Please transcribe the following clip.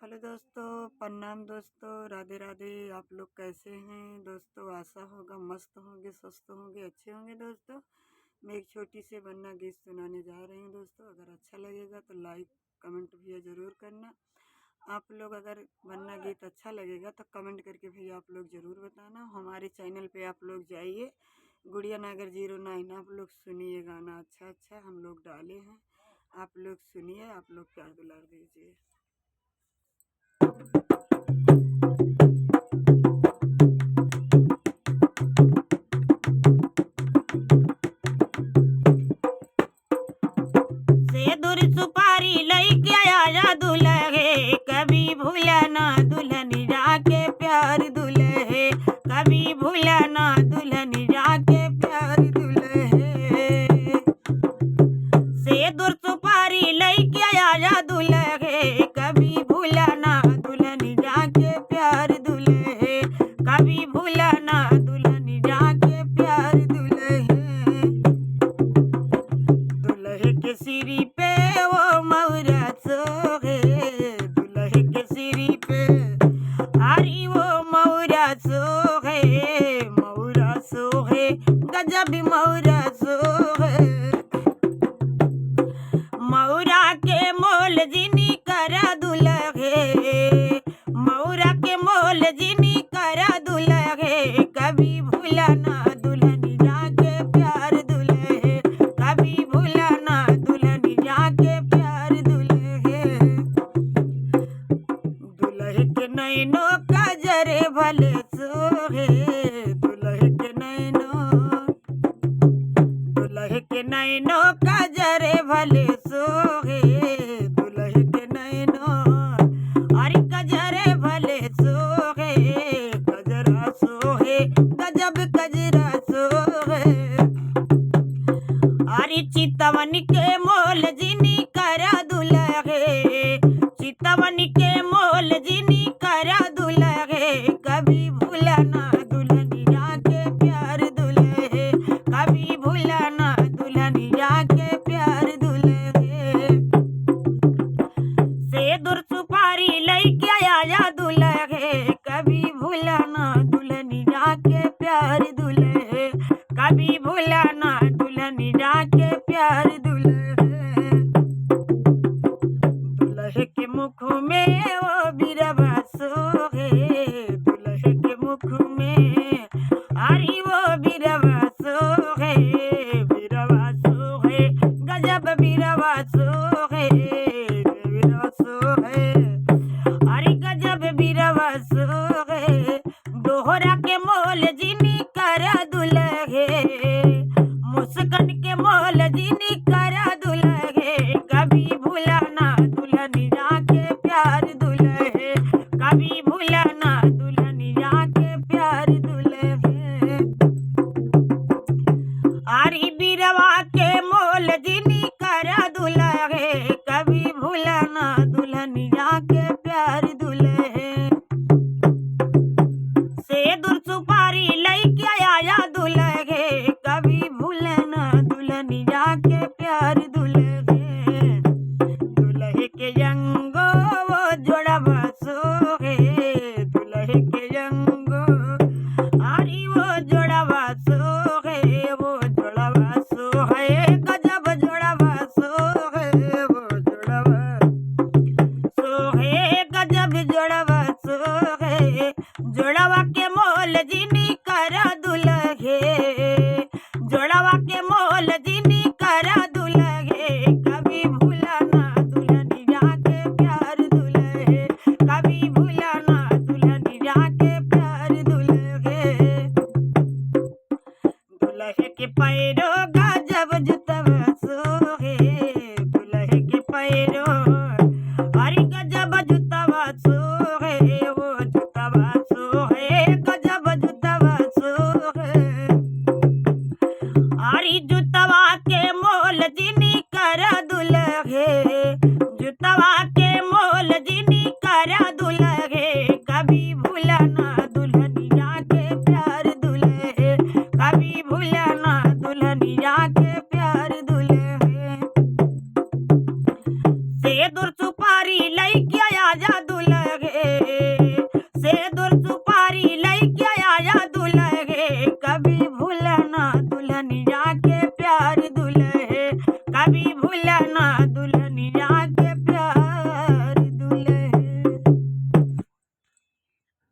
Hello दोस्तों, प्रणाम दोस्तों, राधे राधे। आप लोग कैसे हैं दोस्तों? आशा होगा मस्त होंगे, स्वस्थ होंगे, अच्छे होंगे दोस्तों। मैं एक छोटी सी वन्ना गीत सुनाने जा रही हूँ दोस्तों। अगर अच्छा लगेगा तो लाइक कमेंट भी ज़रूर करना। आप लोग अगर वन्ना गीत अच्छा लगेगा तो कमेंट करके भी आप लोग ज़रूर बताना। हमारे चैनल पे आप लोग जाइए, गुड़िया नागर 09। आप लोग सुनिए गाना, अच्छा अच्छा हम लोग डाले हैं। आप लोग सुनिए, आप लोग प्यार दुलार दीजिए। सेदुर सुपारी लइके आया दुल्हे, कभी भूला ना दुल्हन जाके प्यार दुल्हे, कभी भूला ना दुल्हन जाके प्यार दुल्हे। सेदुर सुपारी लइके आया दुल्हे, कभी भूला ना दुल्हन जाके प्यार दुल्हे, कभी भूला ना दुल्हन जाके प्यार दुल्हे। दुल्हे के सिरी पे वो मौरा सोहे, दुल्हे के सिरी पे हरी वो मौरा सोहे, मौरा सोहे गजब मौरा सोहे। मौरा के मोल जिनी करा दुल्हे, मौरा के मोल जिनी करा दुल्हे, कभी भूला ना दुल्हन जाके प्यार दुल्हे, कभी भूला ना दुल्हन जाके प्यार दुल्हे। दुल्हे के नैनो कजरे भले सोहे, दुल्हे के नैनो, दुल्हे के नैनो कजरे भले सोहे, दुल्हे के नैनो अरे कजरे भले सोहे, कजरा सोहे गजब कजरा सोहे। अरे चितवन के मोल जिनी करा दुल्हे, चितवन के मोल जिनी करा दुल्हे, कभी भूला ना दुल्हन जाके प्यार दुल्हे, कभी भूला ना दुल्हन जाके प्यार दुल्हे। सेदुर सुपारी लइके आया दुल्हे, कभी भूला ना दुल्हन जाके प्यार दुल्हे, कभी भूला ना दुल्हन जाके प्यार दुल्हे। दुल्हे के मुख में वो बिरवा सोहे, दुल्हे के मुख में हरी वो बिरवा सोहे, बिरवा सोहे गजब बिरवा सोहे, बिरवा सोहे हरी गजब बिरवा सोहे। दोहरा के मोल जिनी करा दुल्हे, मुस्कान के मोल जिनी करा दुल्हे, कभी भूला ना दुल्हन जाके प्यार दुल्हे, कभी भूला ना दुल्हन जाके प्यार दुल्हे। आरी बिरवा के मोल जिनी करा दुल्हे, कभी भूला ना दुल्हन जाके प्यार दुल्हे। सेदुर सुपारी लइके आया दुल्हे, कभी भूला ना दुल्हन जाके प्यार दुल्हे। दुल्हे के जंगो वो जोड़वा सोहे, दुल्हे के जंगो हरी वो जोड़वा सोहे, वो जोड़वा सोहे गजब जोड़वा सोहे, वो जोड़वा सोहे गजब जोड़वा सोहे। जोड़वा के मोल जिनी करा दुल्हे, जोड़वा के मोल जिनी करा दुल्हे, कभी भूला ना दुल्हन जाके प्यार दुल्हे, कभी भूला ना दुल्हन जाके प्यार दुल्हे। दुल्हे के पैरो गजब जुतवा सोहे, दुल्हे के पैरो हरी गजब जुतवा सोहे, वो जुतवा सोहे गजब जुतवा के प्यार दुल्हे कभी भूला ना